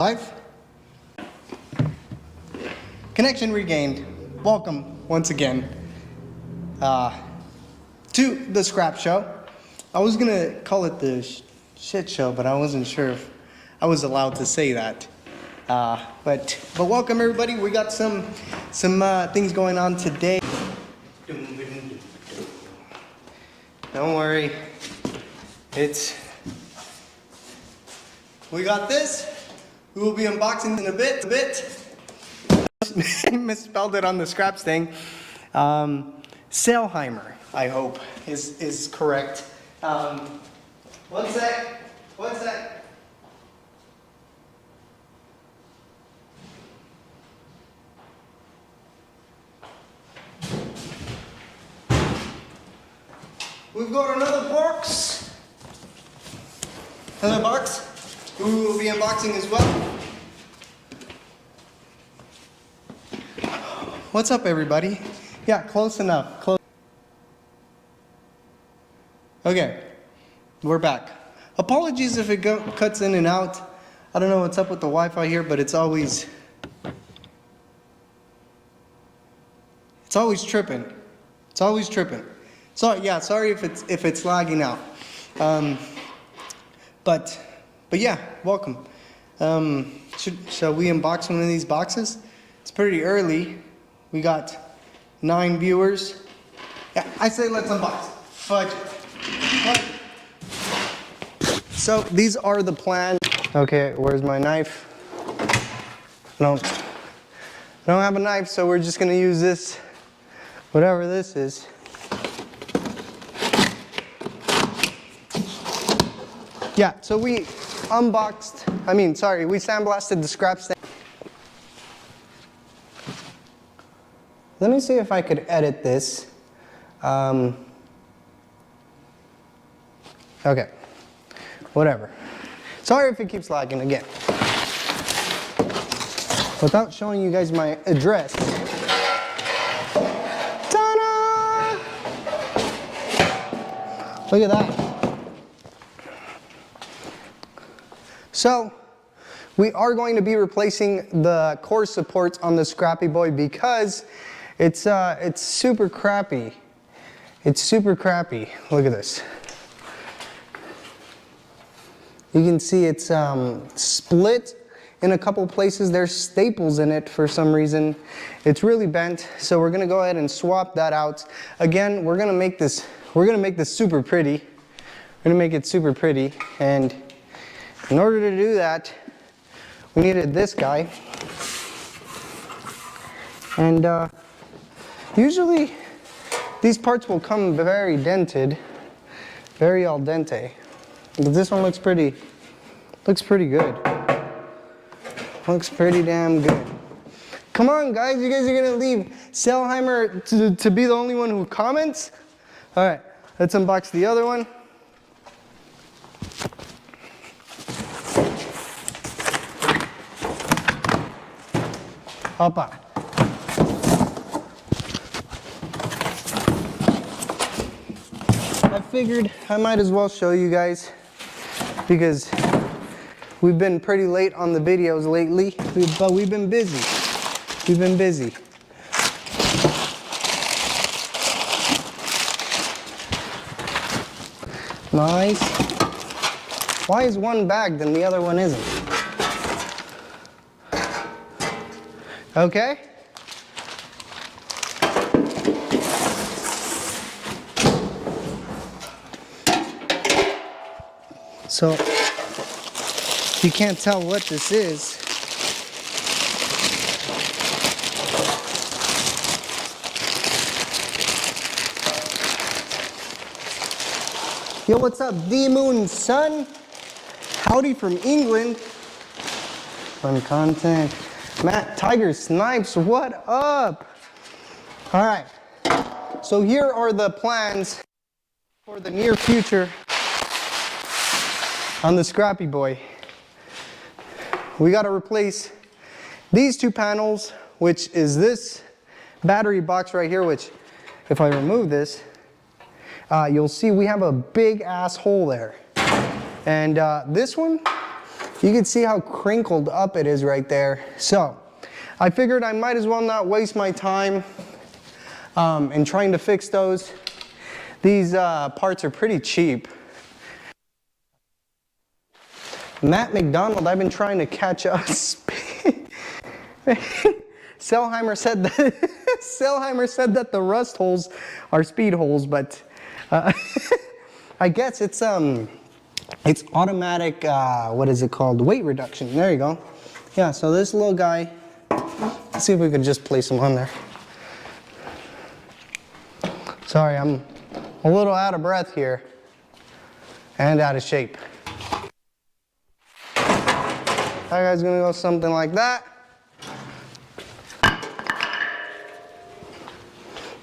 Live. Connection regained. Welcome once again to the Scrap Show. I was gonna call it the shit show, but I wasn't sure if I was allowed to say that. But welcome everybody. We got some things going on today. Don't worry. We got this. We will be unboxing in a bit. Misspelled it on the Scrapstang. Sailheimer, I hope, is correct. One sec. We've got another box. We will be unboxing as well. What's up, everybody? Yeah, close enough. Okay, we're back. Apologies if it cuts in and out. I don't know what's up with the Wi-Fi here, but it's always tripping. So yeah, sorry if it's lagging out. But yeah, welcome. Shall we unbox one of these boxes? It's pretty early. We got 9 viewers. Yeah, I say let's unbox. Fudge it. So these are the plans. Okay, where's my knife? I don't have a knife, so we're just gonna use this, whatever this is. Yeah, so we we sandblasted the Scrapstang. Let me see if I could edit this. Okay, whatever. Sorry if it keeps lagging again. Without showing you guys my address. Ta-da! Look at that. So, we are going to be replacing the core supports on the Scrappy Boy because it's super crappy. It's super crappy. Look at this. You can see it's split in a couple places. There's staples in it for some reason. It's really bent, so we're gonna go ahead and swap that out. Again, we're gonna make this super pretty. We're gonna make it super pretty, and in order to do that, we needed this guy. And usually these parts will come very dented, very al dente. But this one looks pretty good. Looks pretty damn good. Come on, guys, you guys are gonna leave Sailheimer to be the only one who comments? All right, let's unbox the other one. Hoppa. I figured I might as well show you guys because we've been pretty late on the videos lately, but we've been busy. Nice. Why is one bagged and the other one isn't? Okay. So, you can't tell what this is. Yo, what's up, D-Moon son? Howdy from England. Fun content. Matt Tiger Snipes, what up? All right, so here are the plans for the near future on the Scrappy Boy. We gotta replace these 2 panels, which is this battery box right here, which if I remove this, you'll see we have a big ass hole there. And this one You can see how crinkled up it is right there. So I figured I might as well not waste my time in trying to fix those. These parts are pretty cheap. Matt McDonald, I've been trying to catch up. Selheimer said that the rust holes are speed holes, but I guess it's automatic, what is it called? Weight reduction. There you go. Yeah, so this little guy, let's see if we can just place him on there. Sorry, I'm a little out of breath here and out of shape. That guy's gonna go something like that.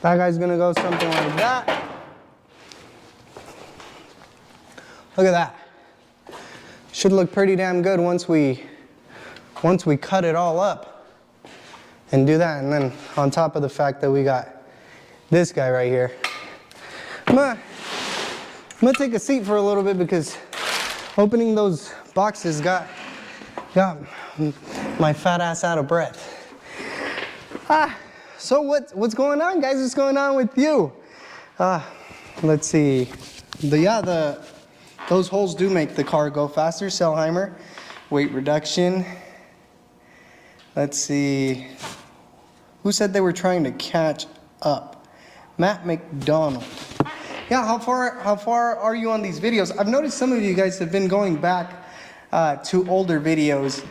That guy's gonna go something like that. Look at that. Should look pretty damn good once we cut it all up and do that. And then on top of the fact that we got this guy right here. I'm gonna take a seat for a little bit because opening those boxes got my fat ass out of breath. So what's going on, guys? What's going on with you? Let's see. Those holes do make the car go faster. Selheimer, weight reduction. Let's see. Who said they were trying to catch up? Matt McDonald. Yeah, how far are you on these videos? I've noticed some of you guys have been going back to older videos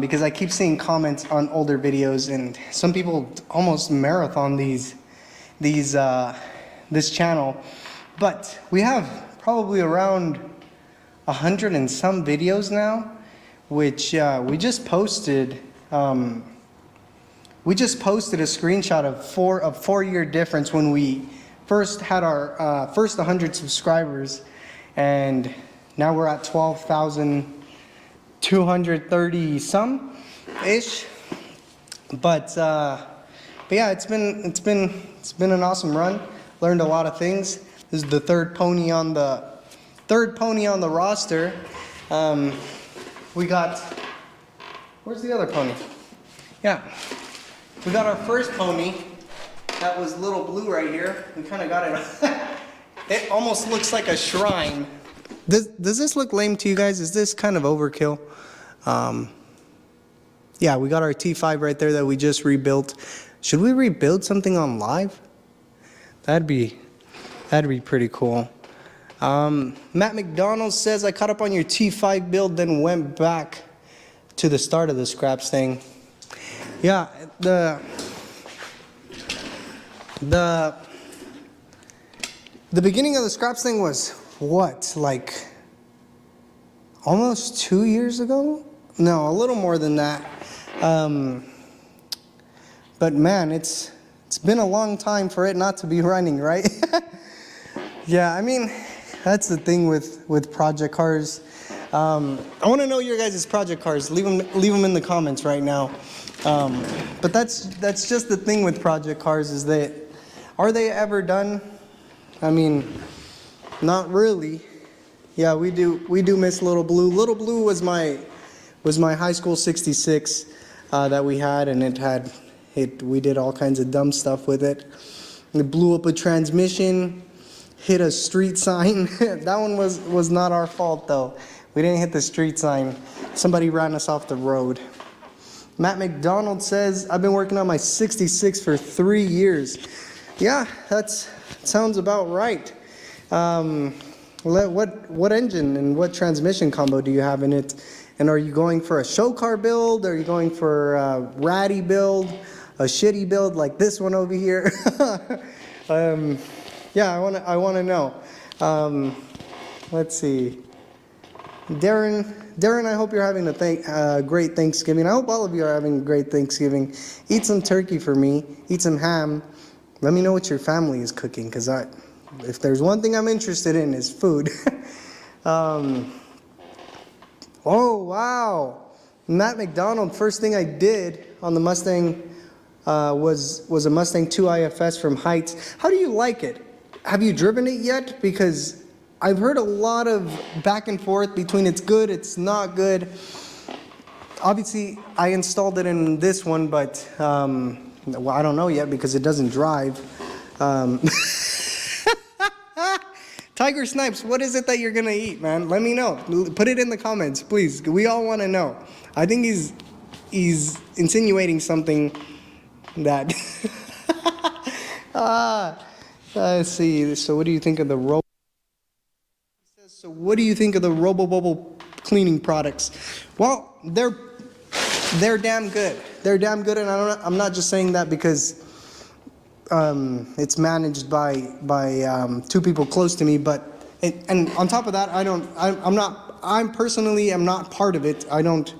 because I keep seeing comments on older videos, and some people almost marathon this channel. But we have probably around 100 and some videos now, which we just posted. We just posted a screenshot of a 4-year difference when we first had our first 100 subscribers, and now we're at 12,230 some ish. But yeah, it's been an awesome run. Learned a lot of things. This is the third pony on the roster. We got, where's the other pony? Yeah, we got our first pony. That was Little Blue right here. We kind of got it. It almost looks like a shrine. Does this look lame to you guys? Is this kind of overkill? Yeah, we got our T5 right there that we just rebuilt. Should we rebuild something on live? That'd be pretty cool. Matt McDonald says, I caught up on your T5 build, then went back to the start of the Scrapstang. Yeah, the beginning of the Scrapstang was what, like almost 2 years ago? No, a little more than that. But man, it's been a long time for it not to be running, right? Yeah, I mean, that's the thing with project cars. I want to know your guys' project cars. Leave them in the comments right now. But that's just the thing with project cars, is that, are they ever done? I mean, not really. Yeah, we do miss Little Blue. Little Blue was my high school 66 that we had, and we did all kinds of dumb stuff with it. It blew up a transmission, hit a street sign. That one was not our fault though. We didn't hit the street sign. Somebody ran us off the road. Matt McDonald says, I've been working on my 66 for 3 years. Yeah, that sounds about right. What engine and what transmission combo do you have in it? And are you going for a show car build? Are you going for a ratty build? A shitty build like this one over here? Yeah, I want to know. Let's see. Darren, I hope you're having a great Thanksgiving. I hope all of you are having a great Thanksgiving. Eat some turkey for me. Eat some ham. Let me know what your family is cooking, because if there's one thing I'm interested in, is food. Oh, wow. Matt McDonald, first thing I did on the Mustang was a Mustang 2 IFS from Heights. How do you like it? Have you driven it yet? Because I've heard a lot of back and forth between it's good, it's not good. Obviously, I installed it in this one, but well, I don't know yet because it doesn't drive. Tiger Snipes, what is it that you're gonna eat, man? Let me know. Put it in the comments, please. We all want to know. I think he's insinuating something that. Let's see. So, what do you think of the Robo? So, what do you think of the Robo Bubble cleaning products? Well, they're damn good. They're damn good, and I'm not just saying that because it's managed by two people close to me, but and on top of that, I personally am not part of it. I don't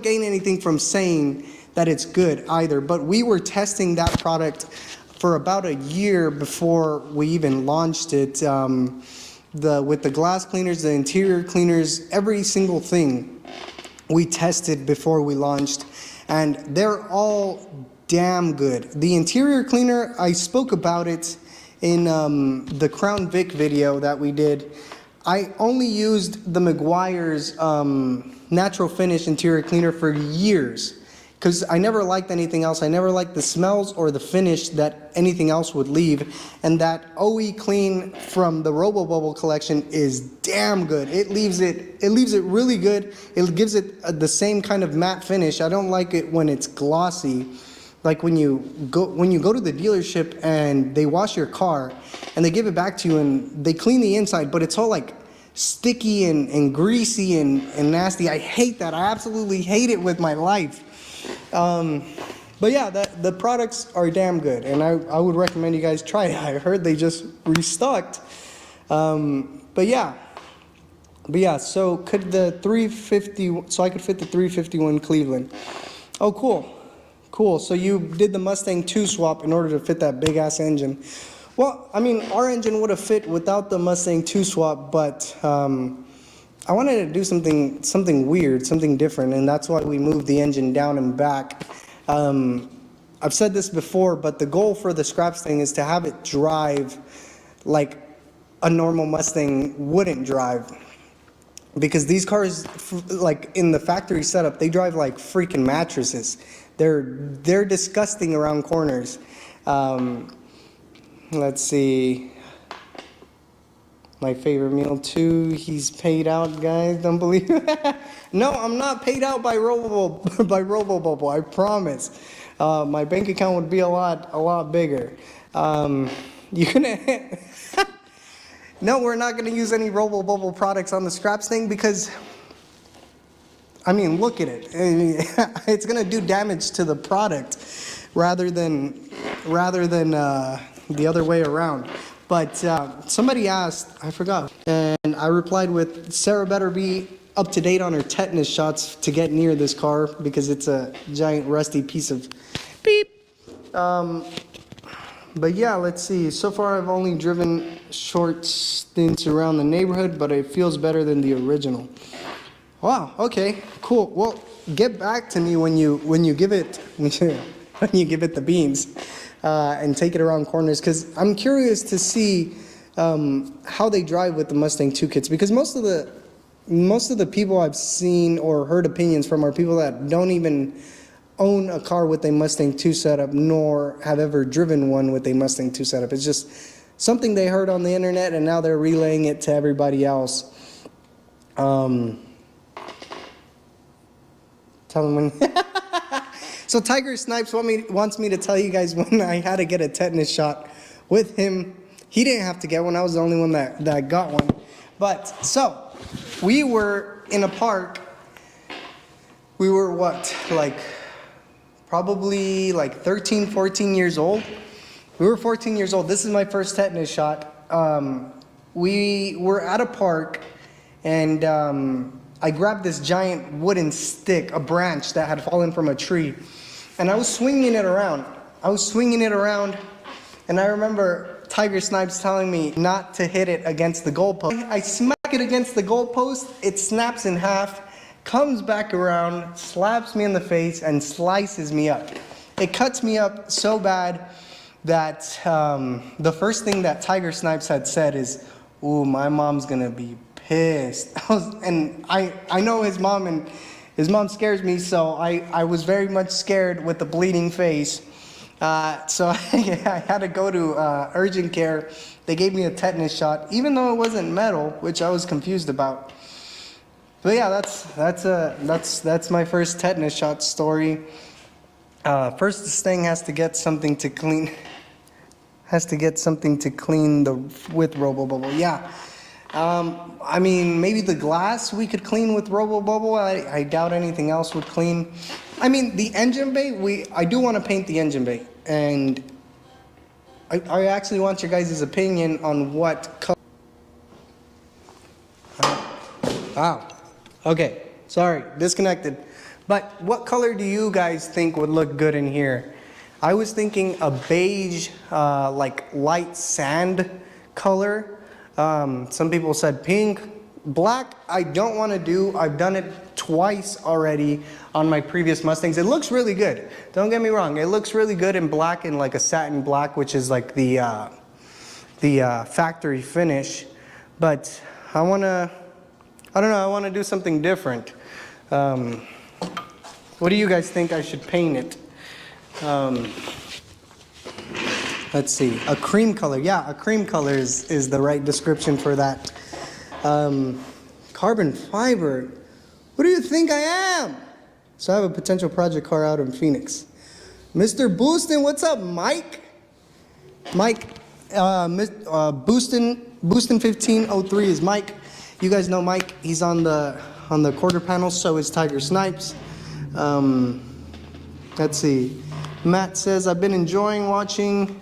gain anything from saying that it's good either, but we were testing that product for about a year before we even launched it. With the glass cleaners, the interior cleaners, every single thing we tested before we launched, and they're all damn good. The interior cleaner, I spoke about it in the Crown Vic video that we did. I only used the Meguiar's natural finish interior cleaner for years because I never liked anything else. I never liked the smells or the finish that anything else would leave. And that OE Clean from the Robo Bubble collection is damn good. It leaves it really good. It gives it the same kind of matte finish. I don't like it when it's glossy. Like when you go to the dealership and they wash your car and they give it back to you and they clean the inside, but it's all like sticky and greasy and nasty. I hate that. I absolutely hate it with my life. But yeah, the products are damn good, and I would recommend you guys try it. I heard they just restocked. But yeah, so could the 350, so I could fit the 351 Cleveland. Oh, cool. So you did the Mustang 2 swap in order to fit that big ass engine. Well, I mean, our engine would have fit without the Mustang 2 swap, but I wanted to do something weird, something different, and that's why we moved the engine down and back. I've said this before, but the goal for the Scrapstang is to have it drive like a normal Mustang wouldn't drive. Because these cars, like in the factory setup, they drive like freaking mattresses. They're disgusting around corners. Let's see. My favorite meal too. He's paid out, guys. Don't believe it. No, I'm not paid out by RoboBubble. I promise. My bank account would be a lot bigger. You gonna? No, we're not gonna use any RoboBubble products on the Scrapstang because, I mean, look at it. It's gonna do damage to the product rather than the other way around. But somebody asked, I forgot, and I replied with, Sarah better be up to date on her tetanus shots to get near this car because it's a giant rusty piece of beep. But yeah, let's see. So far I've only driven short stints around the neighborhood, but it feels better than the original. Wow, okay, cool. Well, get back to me when you give it the beans. And take it around corners, because I'm curious to see how they drive with the Mustang 2 kits, because most of the people I've seen or heard opinions from are people that don't even own a car with a Mustang 2 setup, nor have ever driven one with a Mustang 2 setup. It's just something they heard on the internet, and now they're relaying it to everybody else. Tell them when... So Tiger Snipes wants me to tell you guys when I had to get a tetanus shot with him. He didn't have to get one. I was the only one that got one. But so we were in a park. We were what, like probably like 13, 14 years old. We were 14 years old. This is my first tetanus shot. We were at a park, and I grabbed this giant wooden stick, a branch that had fallen from a tree, and I was swinging it around. And I remember Tiger Snipes telling me not to hit it against the goalpost. I smack it against the goalpost, it snaps in half, comes back around, slaps me in the face, and slices me up. It cuts me up so bad that the first thing that Tiger Snipes had said is, Ooh, my mom's gonna be pissed. And I know his mom, and his mom scares me, so I was very much scared with the bleeding face. So I had to go to urgent care. They gave me a tetanus shot, even though it wasn't metal, which I was confused about. But yeah, that's my first tetanus shot story. First, this thing has to get something to clean. Has to get something to clean with RoboBubble. Yeah. I mean, maybe the glass we could clean with RoboBubble. I doubt anything else would clean. I mean, the engine bay, I do want to paint the engine bay, and I actually want your guys' opinion on what color. Wow. Okay. Sorry, disconnected. But what color do you guys think would look good in here? I was thinking a beige, like light sand color. Some people said pink. Black, I don't want to do. I've done it twice already on my previous Mustangs. It looks really good. Don't get me wrong. It looks really good in black, in like a satin black, which is like the factory finish. But I don't know, I want to do something different. What do you guys think I should paint it? Let's see, a cream color. Yeah, a cream color is the right description for that. Carbon fiber. What do you think I am? So I have a potential project car out in Phoenix. Mr. Boostin, what's up, Mike? Mike, Boostin 1503 is Mike. You guys know Mike. He's on the quarter panel. So is Tiger Snipes. Let's see. Matt says, I've been enjoying watching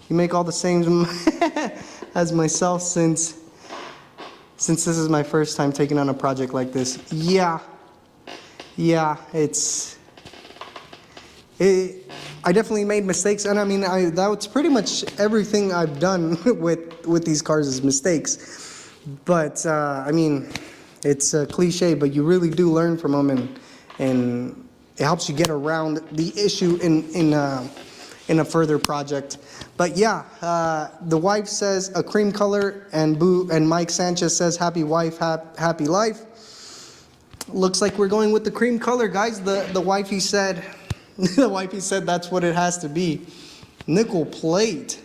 you make all the same as myself since this is my first time taking on a project like this. Yeah, I definitely made mistakes, and I mean, that's pretty much everything I've done with these cars is mistakes. But I mean, it's a cliche, but you really do learn from them, and it helps you get around the issue in a further project. But yeah, the wife says a cream color, and Mike Sanchez says happy wife, happy life. Looks like we're going with the cream color, guys. The wifey said, that's what it has to be. Nickel plate.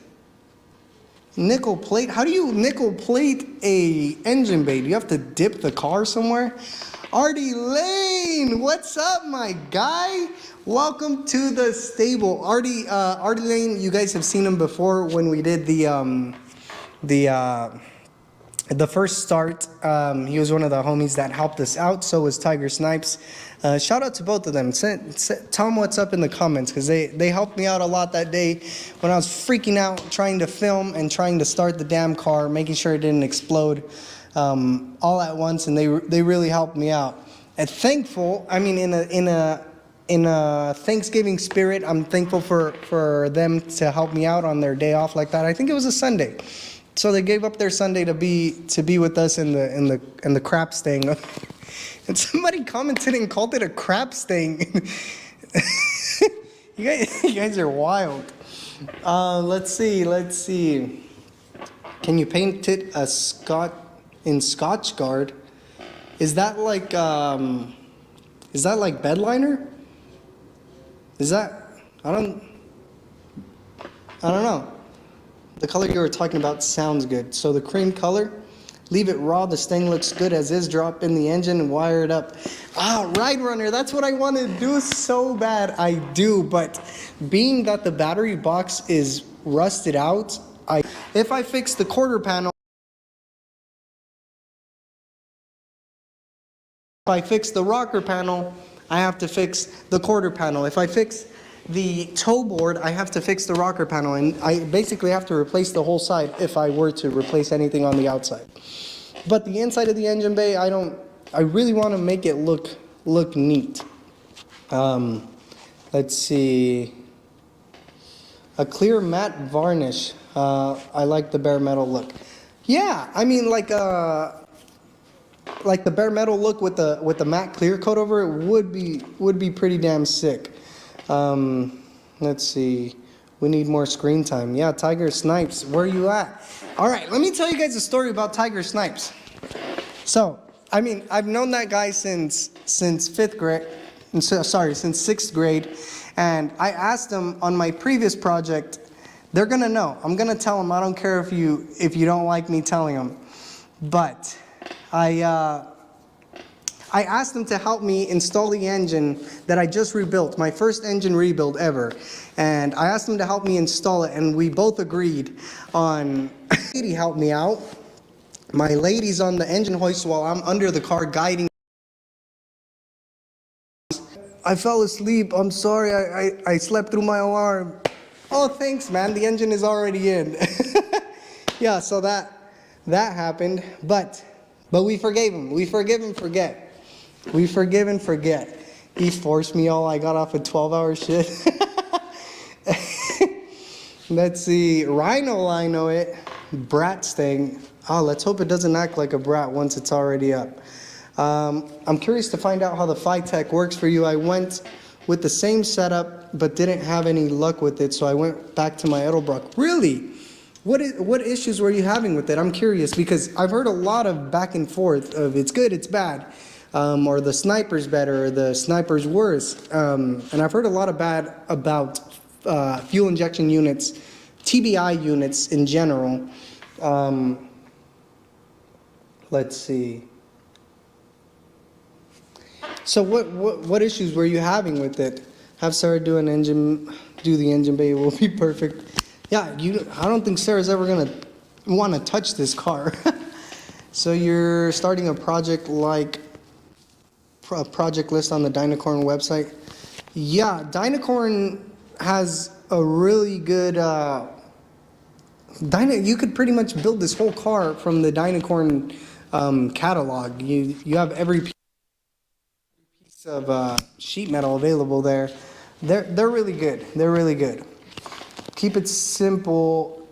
Nickel plate. How do you nickel plate a engine bay? Do you have to dip the car somewhere? Artie Lane, what's up, my guy? Welcome to the stable. Artie Lane, you guys have seen him before when we did the first start. He was one of the homies that helped us out. So was Tiger Snipes. Shout out to both of them. Tell them what's up in the comments, because they helped me out a lot that day when I was freaking out trying to film and trying to start the damn car, making sure it didn't explode all at once, and they really helped me out. And thankful, I mean, in a Thanksgiving spirit, I'm thankful for them to help me out on their day off like that. I think it was a Sunday. So they gave up their Sunday to be with us in the Scrapstang. And somebody commented and called it a Scrapstang. You guys are wild. Let's see. Can you paint it in Scotch Guard? Is that like bed liner? Is that, I don't know. The color you were talking about sounds good. So the cream color, leave it raw. The Stang looks good as is. Drop in the engine and wire it up. Ride Runner, that's what I want to do so bad. I do, but being that the battery box is rusted out, if I fix the quarter panel, if I fix the rocker panel, I have to fix the quarter panel. If I fix the toe board, I have to fix the rocker panel, and I basically have to replace the whole side if I were to replace anything on the outside. But the inside of the engine bay, I really want to make it look neat. Let's see. A clear matte varnish. I like the bare metal look. Yeah, I mean, like the bare metal look with the matte clear coat over it would be pretty damn sick. Let's see. We need more screen time. Yeah, Tiger Snipes, where you at? All right, let me tell you guys a story about Tiger Snipes. So, I mean, I've known that guy since fifth grade. Sorry, since sixth grade. And I asked him on my previous project. They're gonna know. I'm gonna tell them. I don't care if you don't like me telling them. But I asked them to help me install the engine that I just rebuilt, my first engine rebuild ever. And I asked them to help me install it, and we both agreed on. Lady helped me out. My lady's on the engine hoist while I'm under the car guiding. I fell asleep. I'm sorry. I slept through my alarm. Oh, thanks, man. The engine is already in. Yeah, so that happened. But we forgave him. We forgive and forget. We forgive and forget. He forced me all. I got off a 12-hour shift. Let's see. Lino it. Scrapstang. Oh, let's hope it doesn't act like a brat once it's already up. I'm curious to find out how the Phytech works for you. I went with the same setup, but didn't have any luck with it, so I went back to my Edelbrock. Really? What issues were you having with it? I'm curious, because I've heard a lot of back and forth of it's good, it's bad, or the Sniper's better, or the Sniper's worse. And I've heard a lot of bad about fuel injection units, TBI units in general. Let's see. So what issues were you having with it? Have Sarah do the engine bay, it will be perfect. Yeah, I don't think Sarah's ever gonna want to touch this car. So you're starting a project like a project list on the Dynacorn website? Yeah, Dynacorn has a really good you could pretty much build this whole car from the Dynacorn catalog. You have every piece of sheet metal available there. They're really good. They're really good. Keep it simple.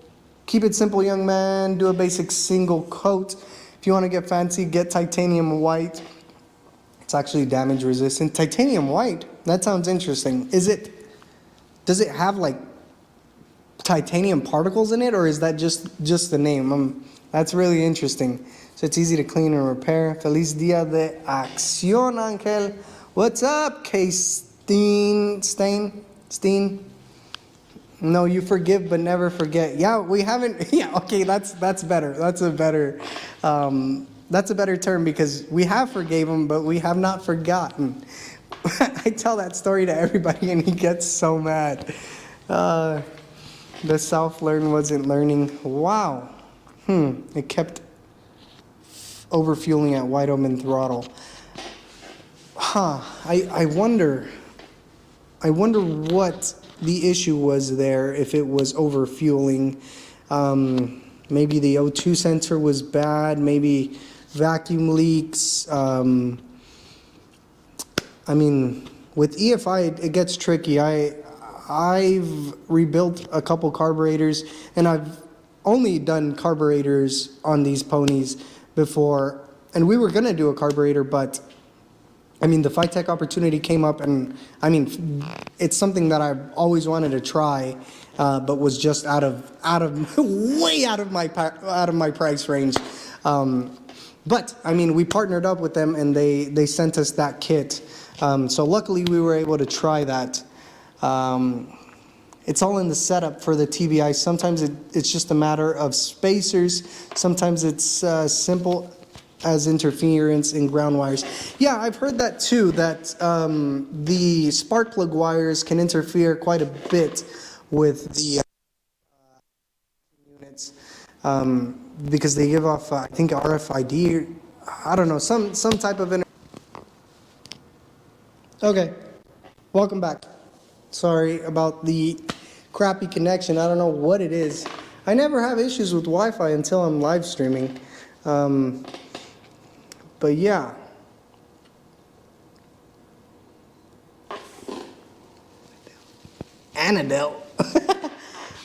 Keep it simple, young man. Do a basic single coat. If you want to get fancy, get titanium white. It's actually damage resistant. Titanium white? That sounds interesting. Does it have like titanium particles in it, or is that just the name? That's really interesting. So it's easy to clean and repair. Feliz Dia de Acción, Angel. What's up, Steen? No, you forgive but never forget. Yeah, we haven't. Yeah, okay, that's better. That's a better term, because we have forgave but we have not forgotten. I tell that story to everybody and he gets so mad. The self-learn wasn't learning. Wow. It kept overfueling at wide open throttle. I wonder what the issue was there, if it was overfueling. Maybe the O2 sensor was bad, maybe vacuum leaks. I mean, with EFI, it gets tricky. I've rebuilt a couple carburetors, and I've only done carburetors on these ponies before, and we were gonna do a carburetor, but I mean, the Phytech opportunity came up, and I mean, it's something that I've always wanted to try, but was just way out of my price range. But I mean, we partnered up with them, and they sent us that kit. So luckily, we were able to try that. It's all in the setup for the TBI. Sometimes it's just a matter of spacers. Sometimes it's simple as interference in ground wires. Yeah, I've heard that too, that the spark plug wires can interfere quite a bit with the units, because they give off, I think, RFID, I don't know, some type of Okay, welcome back. Sorry about the crappy connection. I don't know what it is. I never have issues with Wi-Fi until I'm live streaming. But yeah. Anadel.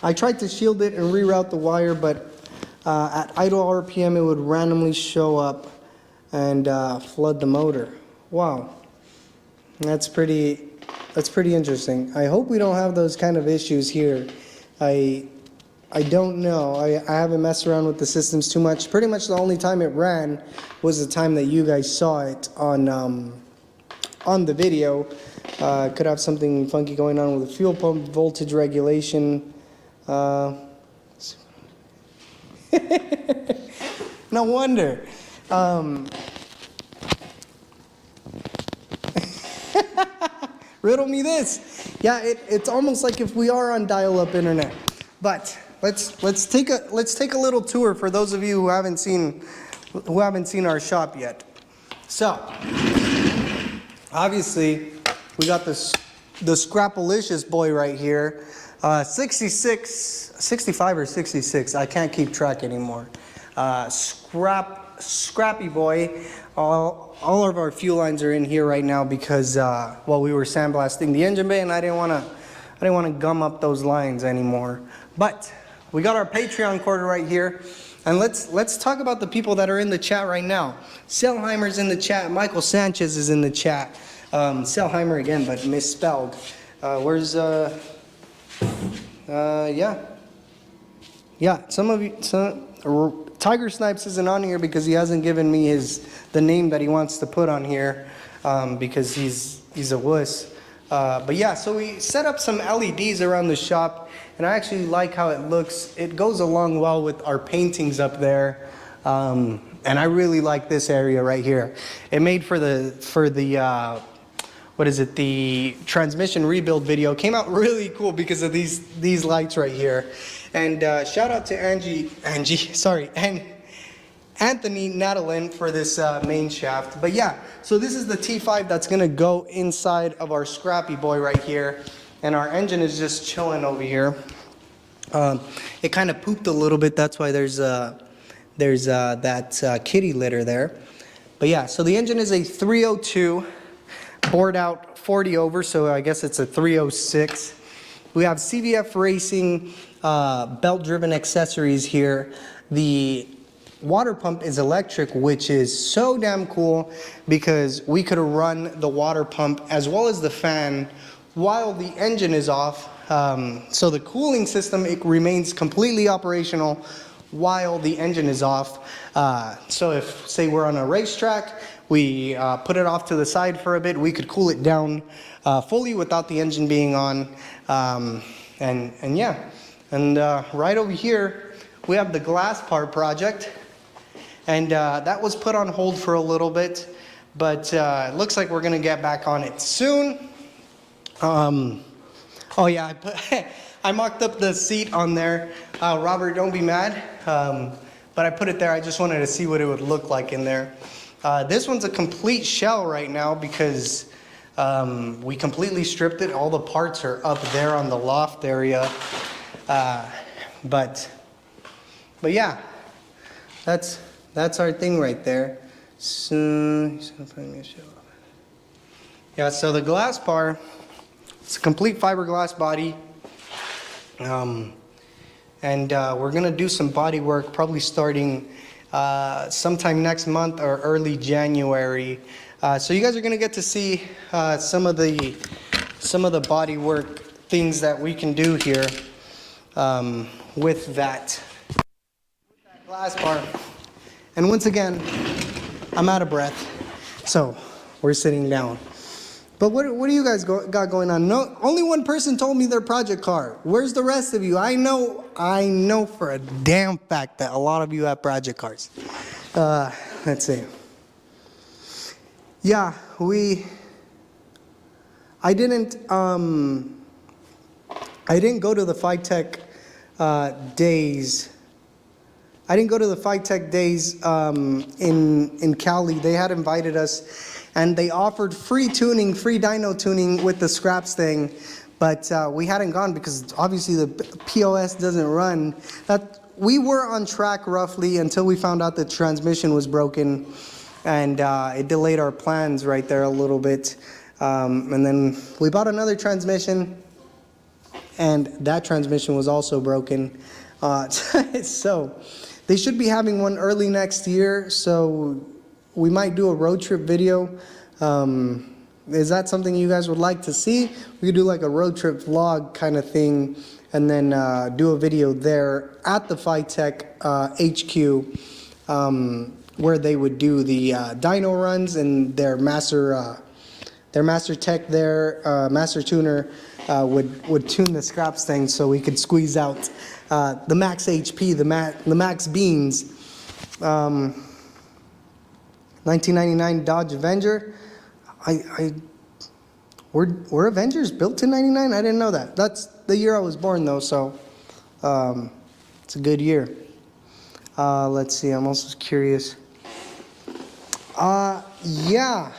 I tried to shield it and reroute the wire, but at idle RPM it would randomly show up and flood the motor. Wow. That's pretty interesting. I hope we don't have those kind of issues here I don't know. I haven't messed around with the systems too much. Pretty much the only time it ran was the time that you guys saw it on the video. Could have something funky going on with the fuel pump, voltage regulation. No wonder. Riddle me this. Yeah, it's almost like if we are on dial-up internet. But let's take a little tour for those of you who haven't seen our shop yet. So obviously we got the Scrapalicious boy right here. 65 or 66. I can't keep track anymore. Scrappy boy. All of our fuel lines are in here right now because we were sandblasting the engine bay and I didn't want to gum up those lines anymore. But we got our Patreon quarter right here, and let's talk about the people that are in the chat right now. Selheimer's in the chat. Michael Sanchez is in the chat. Selheimer again, but misspelled. Where's yeah. Some of you. Tiger Snipes isn't on here because he hasn't given me the name that he wants to put on here because he's a wuss. But yeah, so we set up some LEDs around the shop, and I actually like how it looks. It goes along well with our paintings up there, and I really like this area right here. It made for the what is it? The transmission rebuild video came out really cool because of these lights right here. And shout out to Anthony Natalin for this main shaft. But yeah, so this is the T5 that's gonna go inside of our Scrappy boy right here. And our engine is just chilling over here. It kind of pooped a little bit, that's why there's that kitty litter there. But yeah, so the engine is a 302, bored out 40 over, so I guess it's a 306. We have CVF Racing belt-driven accessories here. The water pump is electric, which is so damn cool because we could run the water pump as well as the fan while the engine is off. So the cooling system, it remains completely operational while the engine is off. So if, say, we're on a racetrack, we put it off to the side for a bit, we could cool it down fully without the engine being on. And yeah, and right over here, we have the glass part project. And that was put on hold for a little bit, but it looks like we're gonna get back on it soon. Oh yeah, I mocked up the seat on there. Robert, don't be mad, but I put it there. I just wanted to see what it would look like in there. This one's a complete shell right now because we completely stripped it. All the parts are up there on the loft area, but yeah, that's our thing right there. So, yeah, so the glass bar, it's a complete fiberglass body. And we're gonna do some body work probably starting sometime next month or early January. So you guys are gonna get to see some of the body work things that we can do here with that glass bar. And once again, I'm out of breath, so we're sitting down. But what do you guys got going on? No, only one person told me their project car. Where's the rest of you? I know for a damn fact that a lot of you have project cars. Let's see. Yeah, I didn't go to the FiTech days. I didn't go to the FiTech days in Cali. They had invited us, and they offered free tuning, free dyno tuning with the Scrapstang, but we hadn't gone because obviously the POS doesn't run. We were on track roughly until we found out the transmission was broken, and it delayed our plans right there a little bit. And then we bought another transmission, and that transmission was also broken. So they should be having one early next year, so we might do a road trip video. is that something you guys would like to see? We could do like a road trip vlog kind of thing, and then do a video there at the Phytech HQ, where they would do the dyno runs, and their master tech there, master tuner, would tune the Scrapstang so we could squeeze out the max HP, the max beans. 1999 Dodge Avenger. Were Avengers built in 99? I didn't know that. That's the year I was born though, so it's a good year. Let's see, I'm also curious. Yeah,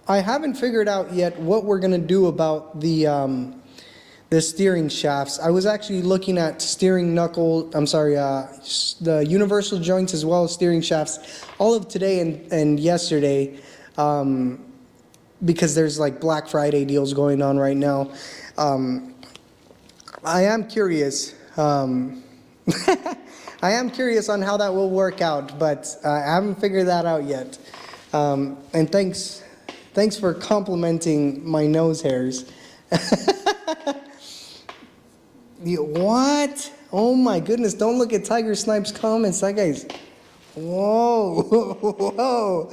I haven't figured out yet what we're gonna do about the steering shafts. I was actually looking at steering knuckle, the universal joints as well as steering shafts all of today and yesterday, because there's like Black Friday deals going on right now. I am curious. I am curious on how that will work out, but I haven't figured that out yet. And thanks for complimenting my nose hairs. What? Oh my goodness, don't look at Tiger Snipe's comments. That guy's, whoa.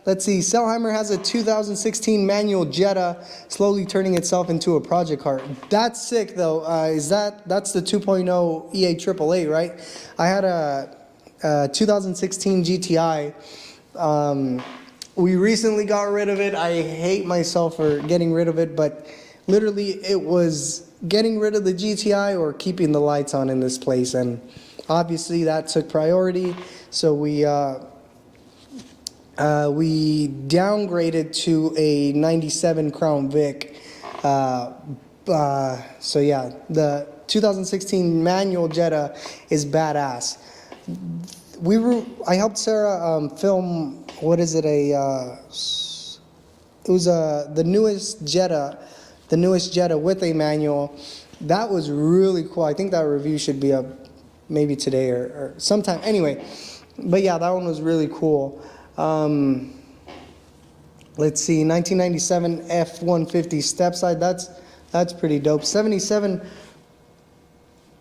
Let's see, Selheimer has a 2016 manual Jetta slowly turning itself into a project car. That's sick though. That's the 2.0 EA 888, right? I had a 2016 GTI. We recently got rid of it. I hate myself for getting rid of it, but literally it was getting rid of the GTI or keeping the lights on in this place, and obviously that took priority, so we downgraded to a 97 Crown Vic. So yeah, the 2016 manual Jetta is badass. I helped Sarah film, what is it, it was the newest Jetta with a manual. That was really cool. I think that review should be up maybe today or sometime. Anyway, but yeah, that one was really cool. Let's see, 1997 F-150 stepside. That's pretty dope. 77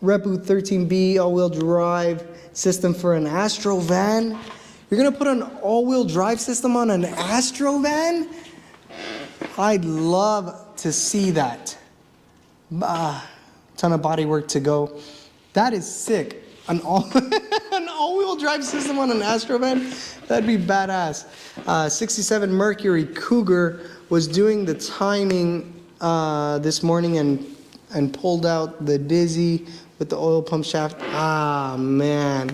Repu 13B all-wheel drive system for an Astro van. You're gonna put an all-wheel drive system on an Astro van? I'd love to see that. Ton of body work to go. That is sick. An all-wheel drive system on an Astro van? That'd be badass. 67 Mercury Cougar was doing the timing this morning and pulled out the Dizzy with the oil pump shaft. Ah, man.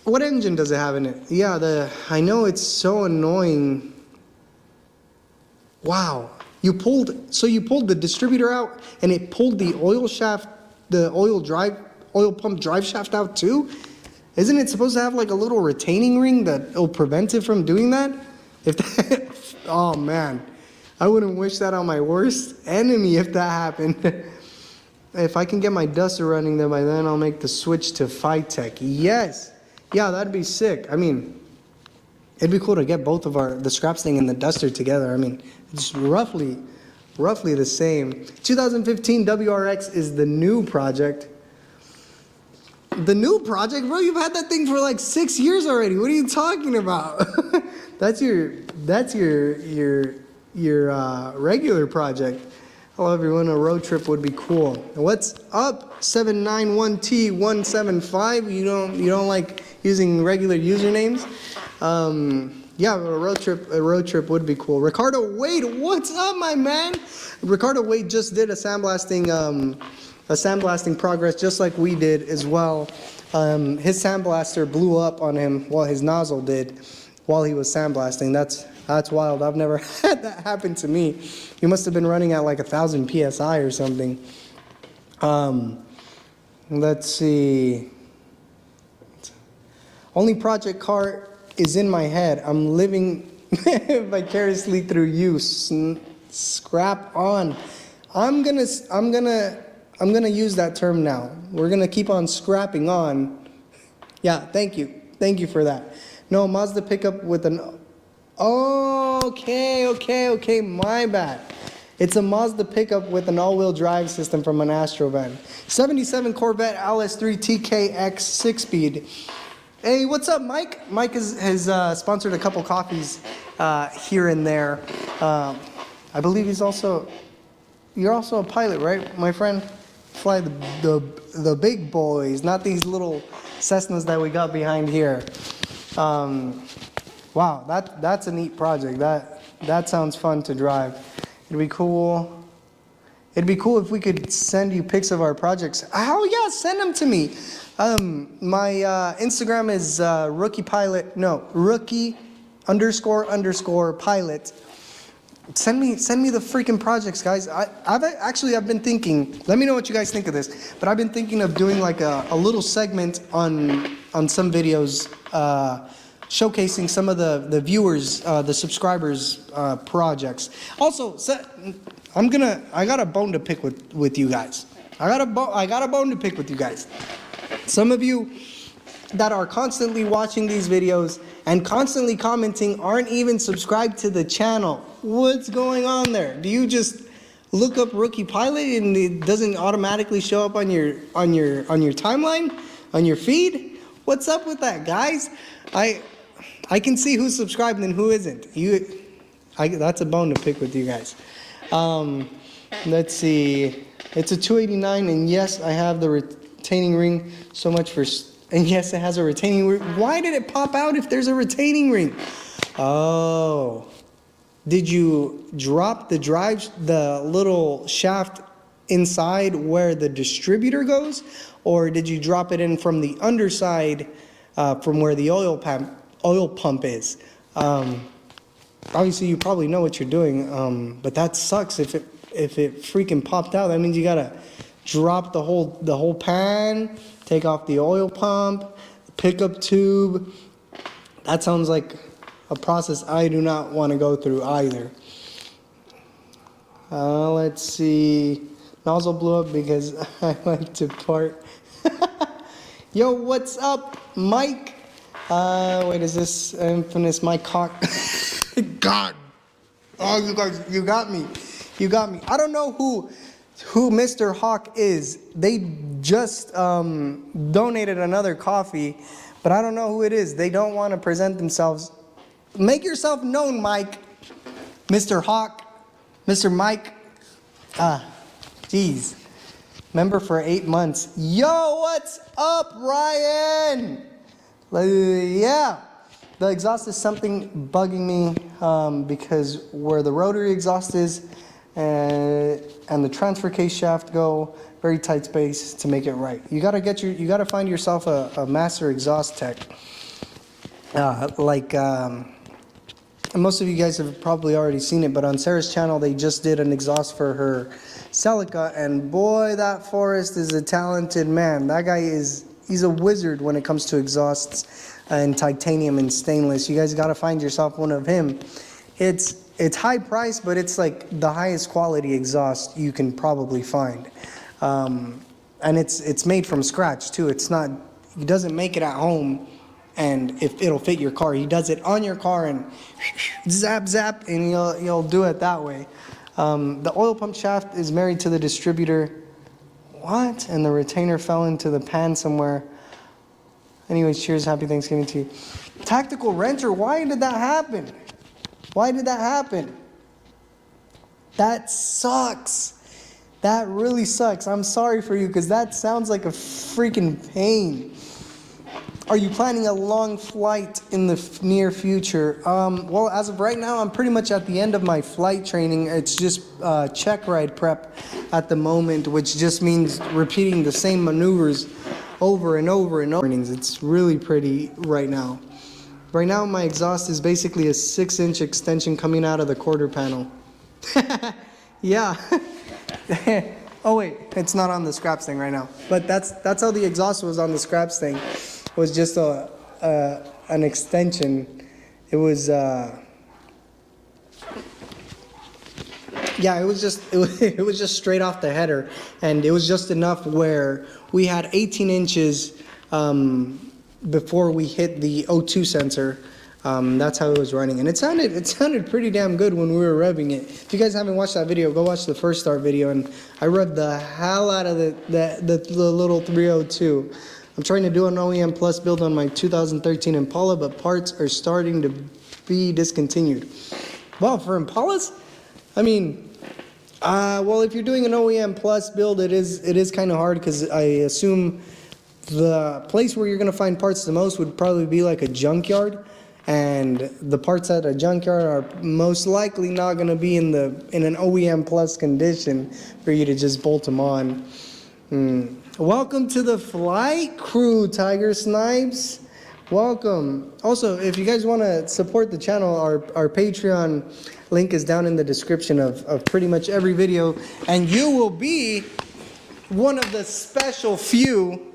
What engine does it have in it? Yeah, I know it's so annoying. Wow. You pulled the distributor out and it pulled the oil shaft, the oil pump drive shaft out too? Isn't it supposed to have like a little retaining ring that will prevent it from doing that? Oh man, I wouldn't wish that on my worst enemy if that happened. If I can get my duster running, then by then I'll make the switch to Phytech. Yes, yeah, that'd be sick. I mean, it'd be cool to get both of the Scrapstang and the duster together. I mean, it's roughly the same. 2015 WRX is the new project. The new project, bro? You've had that thing for like 6 years already. What are you talking about? That's your regular project. Hello everyone, a road trip would be cool. What's up, 791T175? You don't like using regular usernames? Yeah, a road trip would be cool. Ricardo Wade, what's up, my man? Ricardo Wade just did a sandblasting progress just like we did as well. His sandblaster blew up on him, well, his nozzle did, while he was sandblasting. That's wild. I've never had that happen to me. He must have been running at like 1,000 PSI or something. Let's see. Only project car is in my head. I'm living vicariously through you. Scrap on. I'm gonna use that term now. We're gonna keep on scrapping on. Yeah, thank you for that. No, Mazda pickup with an Okay, my bad. It's a Mazda pickup with an all-wheel drive system from an Astrovan. 77 Corvette LS3 TKX 6-speed. Hey, what's up, Mike? Mike has sponsored a couple coffees here and there. I believe you're also a pilot, right, my friend? Fly the big boys, not these little Cessnas that we got behind here. Wow, that's a neat project. That sounds fun to drive. It'd be cool. It'd be cool if we could send you pics of our projects. Oh yeah, send them to me. My Instagram is rookie__pilot. Send me the freaking projects, guys. I've been thinking. Let me know what you guys think of this. But I've been thinking of doing like a little segment on some videos, showcasing some of the viewers, the subscribers' projects. Also, I got a bone to pick with you guys. I got a bone to pick with you guys. Some of you that are constantly watching these videos and constantly commenting aren't even subscribed to the channel. What's going on there? Do you just look up Rookie Pilot and it doesn't automatically show up on your timeline, on your feed? What's up with that, guys? I can see who's subscribed and who isn't. That's a bone to pick with you guys. Let's see. It's a 289, and yes, I have the retaining ring. So much for. And yes, it has a retaining ring. Why did it pop out if there's a retaining ring? Oh. Did you drop the little shaft inside where the distributor goes? Or did you drop it in from the underside, from where the oil pump is? Obviously, you probably know what you're doing, but that sucks if it freaking popped out. That means you gotta drop the whole pan, take off the oil pump, pickup tube. That sounds like a process I do not want to go through either. Let's see. Nozzle blew up because I like to part. Yo, what's up, Mike? Wait, is this infamous Mike Hawk? God. Oh, you guys, you got me. I don't know who Mr. Hawk is. They just donated another coffee, but I don't know who it is. They don't want to present themselves. Make yourself known, Mike. Mr. Hawk, Mr. Mike. Jeez. Member for 8 months. Yo, what's up, Ryan? Yeah. The exhaust is something bugging me because where the rotary exhaust is and the transfer case shaft go, very tight space to make it right. You gotta find yourself a master exhaust tech. Most of you guys have probably already seen it, but on Sarah's channel they just did an exhaust for her Celica, and boy, that Forrest is a talented man. That guy he's a wizard when it comes to exhausts and titanium and stainless. You guys gotta find yourself one of him. It's high price, but it's like the highest quality exhaust you can probably find. And it's made from scratch too. He doesn't make it at home and if it'll fit your car. He does it on your car and zap, and you'll do it that way. The oil pump shaft is married to the distributor. What? And the retainer fell into the pan somewhere. Anyways, cheers, happy Thanksgiving to you. Tactical Renter, why did that happen? That sucks. That really sucks. I'm sorry for you because that sounds like a freaking pain. Are you planning a long flight in the near future? Well, as of right now, I'm pretty much at the end of my flight training. It's just check ride prep at the moment, which just means repeating the same maneuvers over and over and over. It's really pretty right now. Right now, my exhaust is basically a 6-inch extension coming out of the quarter panel. Yeah. Oh wait, it's not on the Scrapstang right now. But that's how the exhaust was on the Scrapstang. It was just an extension. It was yeah, it was just straight off the header, and it was just enough where we had 18 inches before we hit the O2 sensor. That's how it was running, and it sounded pretty damn good when we were revving it. If you guys haven't watched that video, go watch the first start video, and I revved the hell out of the little 302. I'm trying to do an OEM Plus build on my 2013 Impala, but parts are starting to be discontinued. Well, for Impalas, I mean, well, if you're doing an OEM Plus build, it is kind of hard, because I assume the place where you're going to find parts the most would probably be like a junkyard. And the parts at a junkyard are most likely not going to be in an OEM Plus condition for you to just bolt them on. Welcome to the flight crew, Tiger Snipes. Welcome. Also, if you guys want to support the channel, our Patreon link is down in the description of pretty much every video, and you will be one of the special few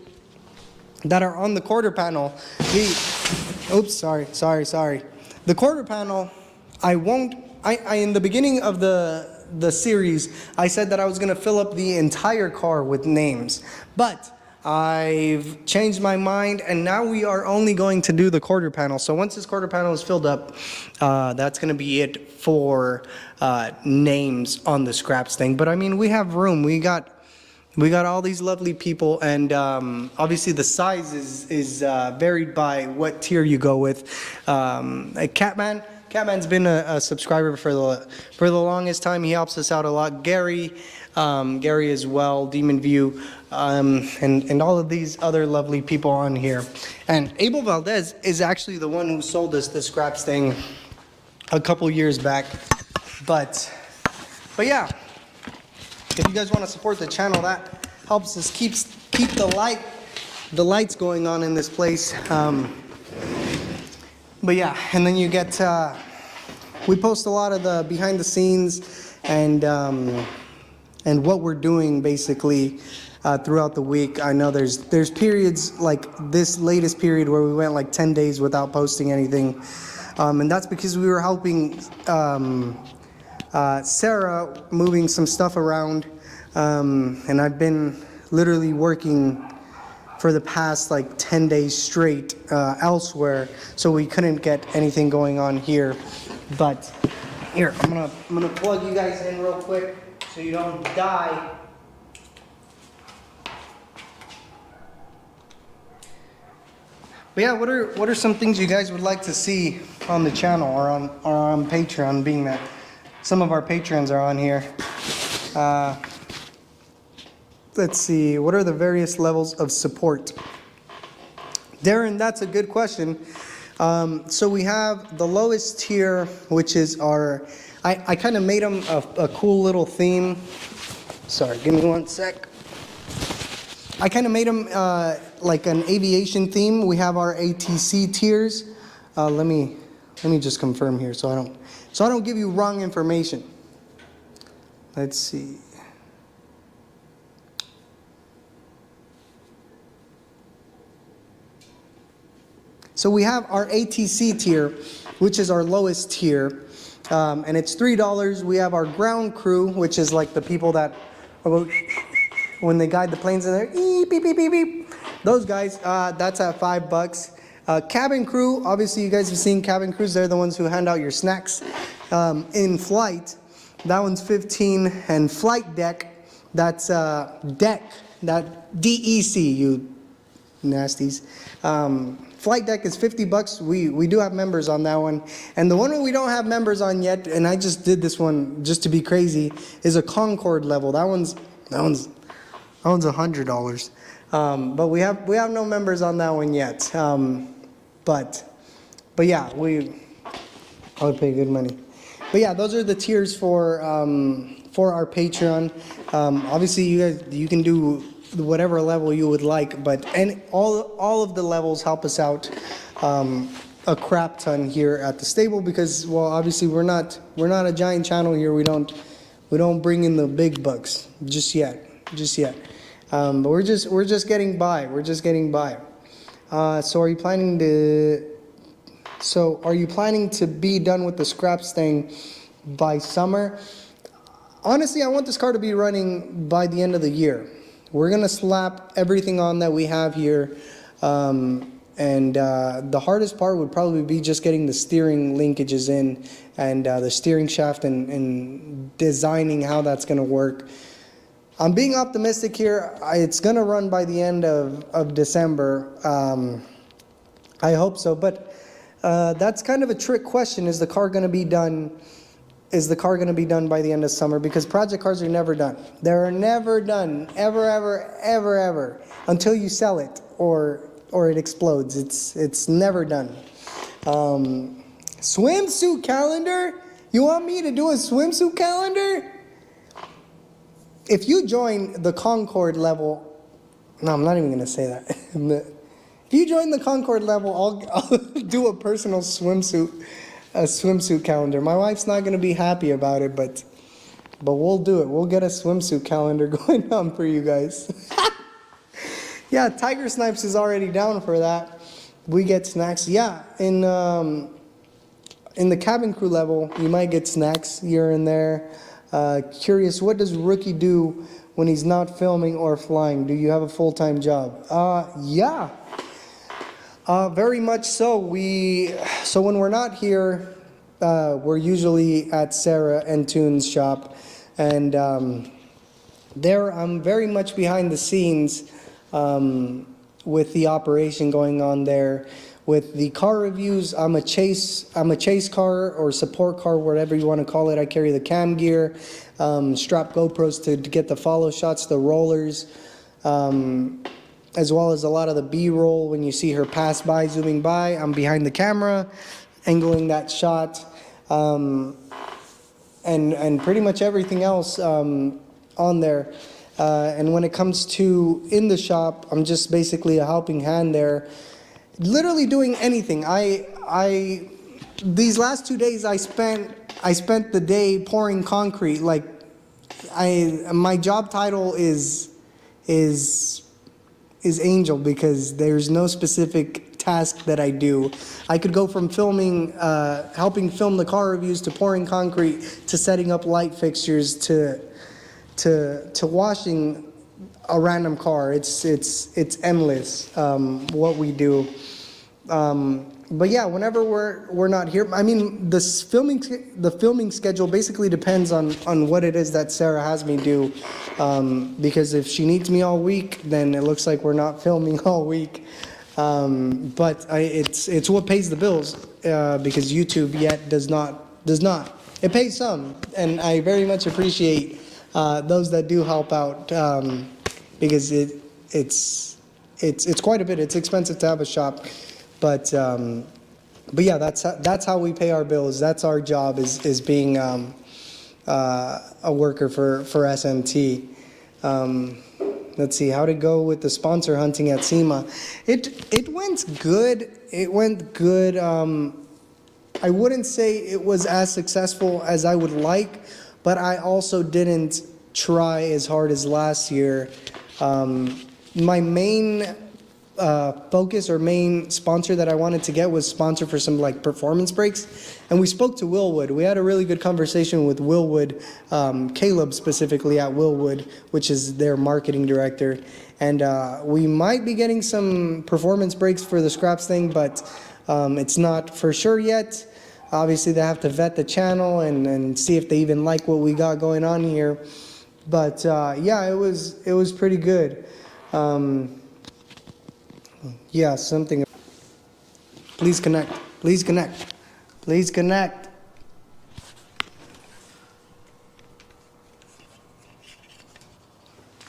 that are on the quarter panel. Oops, sorry. The quarter panel, I in the beginning of the series, I said that I was going to fill up the entire car with names. But I've changed my mind, and now we are only going to do the quarter panel. So once this quarter panel is filled up, that's going to be it for names on the Scrapstang. But I mean, we have room. We got all these lovely people, and obviously the size is varied by what tier you go with. Catman's been a subscriber for the longest time. He helps us out a lot. Gary as well, Demon View, and all of these other lovely people on here. And Abel Valdez is actually the one who sold us the Scrapstang a couple years back. But yeah. If you guys want to support the channel, that helps us keep the lights going on in this place. But yeah, and then you get we post a lot of the behind the scenes and what we're doing basically throughout the week. I know there's periods like this latest period where we went like 10 days without posting anything, and that's because we were helping Sarah moving some stuff around, and I've been literally working for the past like 10 days straight elsewhere, so we couldn't get anything going on here. But here, I'm gonna plug you guys in real quick so you don't die. But yeah, what are some things you guys would like to see on the channel or on Patreon, being that some of our patrons are on here? Let's see, what are the various levels of support? Darren, that's a good question. So we have the lowest tier, which is our, I kind of made them a cool little theme. Sorry, give me one sec. I kind of made them like an aviation theme. We have our ATC tiers. Let me just confirm here so I don't give you wrong information. Let's see. So we have our ATC tier, which is our lowest tier, and it's $3. We have our ground crew, which is like the people that when they guide the planes in there, beep, beep, beep, beep. Those guys, that's at $5. Cabin crew, obviously you guys have seen cabin crews. They're the ones who hand out your snacks in flight. That one's $15. And flight deck, that's deck, that DEC, you nasties. Flight deck is $50. We do have members on that one. And the one we don't have members on yet, and I just did this one just to be crazy, is a Concorde level. That one's $100. But we have no members on that one yet. But yeah, I would pay good money. But yeah, those are the tiers for our Patreon. Obviously, you can do whatever level you would like, but all of the levels help us out a crap ton here at the stable, because, well, obviously we're not a giant channel here. We don't bring in the big bucks just yet. But we're just getting by. So are you planning to be done with the Scrapstang by summer? Honestly, I want this car to be running by the end of the year. We're gonna slap everything on that we have here, and And the hardest part would probably be just getting the steering linkages in and the steering shaft and designing how that's going to work. I'm being optimistic here. It's going to run by the end of December. I hope so. But that's kind of a trick question. Is the car going to be done? Is the car going to be done by the end of summer? Because project cars are never done. They're never done. Ever, ever, ever, ever. Until you sell it or it explodes. It's never done. Swimsuit calendar? You want me to do a swimsuit calendar? If you join the Concord level, no, I'm not even going to say that. If you join the Concord level, I'll do a personal swimsuit calendar. My wife's not going to be happy about it, but we'll do it. We'll get a swimsuit calendar going on for you guys. Yeah, Tiger Snipes is already down for that. We get snacks. Yeah, in the cabin crew level, you might get snacks here and there. Curious, what does Rookie do when he's not filming or flying? Do you have a full-time job? Yeah, very much so. So when we're not here, we're usually at Sarah and Toon's shop, and there I'm very much behind the scenes with the operation going on there. With the car reviews, I'm a chase car or support car, whatever you want to call it. I carry the cam gear, strap GoPros to get the follow shots, the rollers, as well as a lot of the B-roll. When you see her pass by, zooming by, I'm behind the camera, angling that shot, and pretty much everything else on there. And when it comes to in the shop, I'm just basically a helping hand there. Literally doing anything. These last 2 days I spent the day pouring concrete. Like my job title is angel, because there's no specific task that I do. I could go from filming, helping film the car reviews, to pouring concrete, to setting up light fixtures, to washing a random car. It's endless what we do. But yeah, whenever we're not here, I mean, the filming schedule basically depends on what it is that Sarah has me do. Because if she needs me all week, then it looks like we're not filming all week. But it's what pays the bills, because YouTube yet does not. It pays some, and I very much appreciate those that do help out, because it's quite a bit. It's expensive to have a shop, but yeah, that's how we pay our bills. That's our job, is being a worker for SMT. Let's see, how'd it go with the sponsor hunting at SEMA? It went good. It went good. I wouldn't say it was as successful as I would like, but I also didn't try as hard as last year. My main focus or main sponsor that I wanted to get was sponsor for some like performance brakes, and we spoke to Willwood. We had a really good conversation with Willwood, Caleb specifically at Willwood, which is their marketing director, and we might be getting some performance brakes for the Scrapstang, but it's not for sure yet. Obviously they have to vet the channel and see if they even like what we got going on here, but yeah, it was pretty good. Yeah, something. Please connect. Please connect. Please connect.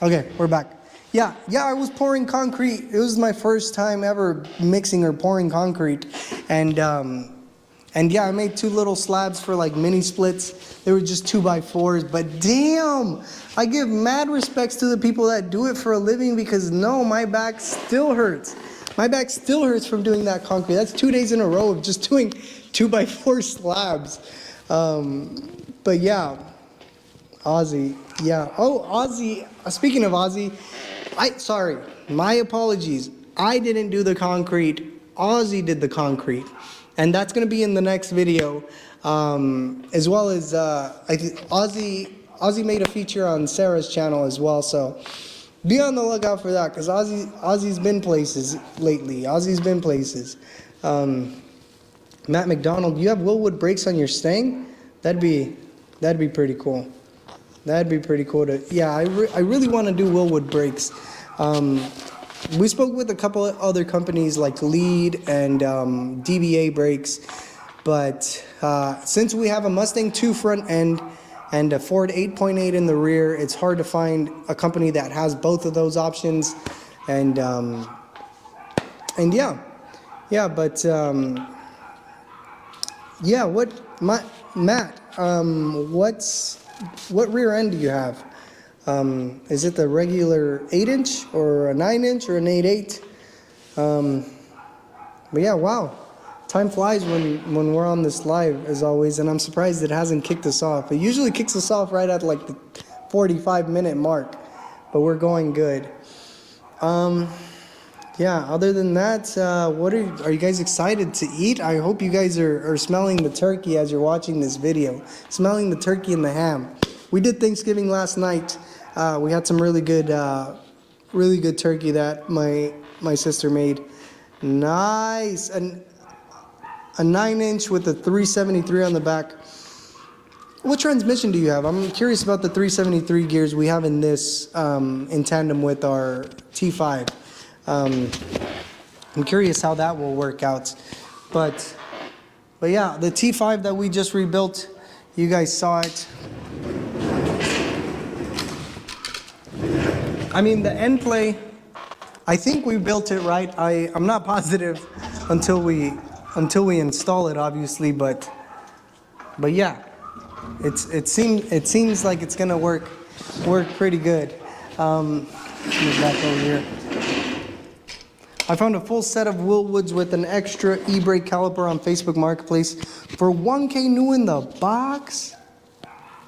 Okay, we're back. Yeah, I was pouring concrete. It was my first time ever mixing or pouring concrete, and yeah, I made 2 little slabs for like mini splits. They were just 2x4s, but damn, I give mad respects to the people that do it for a living, because no, my back still hurts. My back still hurts from doing that concrete. That's 2 days in a row of just doing 2x4 slabs. But yeah, Ozzy, yeah. Oh, Ozzy, speaking of Ozzy, sorry, my apologies. I didn't do the concrete. Ozzy did the concrete. And that's going to be in the next video, as well as Ozzy made a feature on Sarah's channel as well. So be on the lookout for that, because Ozzy's been places lately. Ozzy's been places. Matt McDonald, you have Willwood brakes on your Stang? That'd be pretty cool. That'd be pretty cool to, yeah, I really want to do Willwood brakes. We spoke with a couple of other companies like Lead and DBA brakes, but since we have a Mustang 2 front end and a Ford 8.8 in the rear, it's hard to find a company that has both of those options. And yeah, but yeah, Matt, what rear end do you have? Is it the regular 8-inch or a 9-inch or an 8.8? But yeah, wow. Time flies when we're on this live, as always, and I'm surprised it hasn't kicked us off. It usually kicks us off right at like the 45-minute mark, but we're going good. Yeah, other than that, what are you guys excited to eat? I hope you guys are smelling the turkey as you're watching this video. Smelling the turkey and the ham. We did Thanksgiving last night. We had some really good turkey that my sister made. Nice. And a 9-inch with a 373 on the back. What transmission do you have? I'm curious about the 373 gears we have in this, in tandem with our T5. I'm curious how that will work out. But yeah, the T5 that we just rebuilt, you guys saw it. I mean, the end play, I think we built it right. I'm not positive until we install it, obviously, but yeah, it seems like it's gonna work pretty good. Move back over here. I found a full set of Willwoods with an extra e-brake caliper on Facebook Marketplace for $1K new in the box.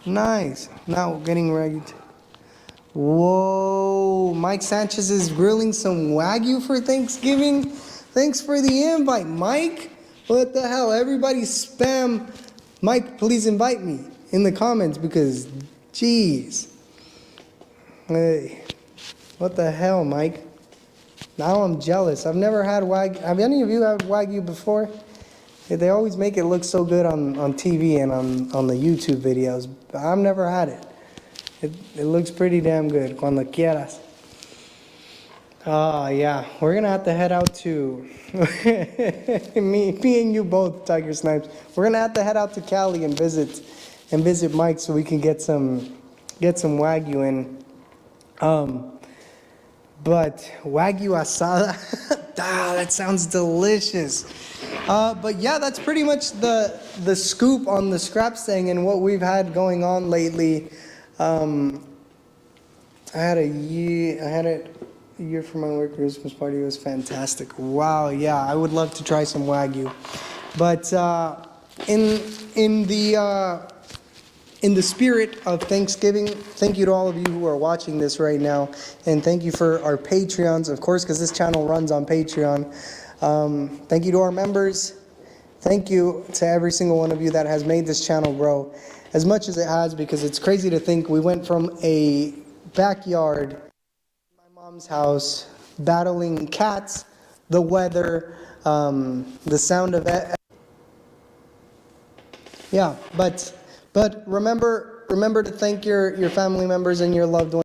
Nice. Now getting ready. Whoa, Mike Sanchez is grilling some Wagyu for Thanksgiving. Thanks for the invite, Mike. What the hell? Everybody spam Mike, please invite me in the comments because, jeez. Hey, what the hell, Mike? Now I'm jealous. I've never had Wagyu. Have any of you had Wagyu before? They always make it look so good on TV and on the YouTube videos. But I've never had it. It looks pretty damn good. Cuando quieras. Yeah. We're going to have to head out to... me and you both, Tiger Snipes. We're going to have to head out to Cali and visit Mike so we can get some Wagyu in. But Wagyu asada, that sounds delicious. But yeah, that's pretty much the scoop on the Scrapstang and what we've had going on lately. I had a year for my work Christmas party. It was fantastic. Wow, yeah, I would love to try some Wagyu. But in the spirit of Thanksgiving, thank you to all of you who are watching this right now. And thank you for our Patreons, of course, because this channel runs on Patreon. Thank you to our members. Thank you to every single one of you that has made this channel grow as much as it has, because it's crazy to think we went from a backyard, my mom's house, battling cats, the weather, the sound of it. Yeah, but remember to thank your family members and your loved ones.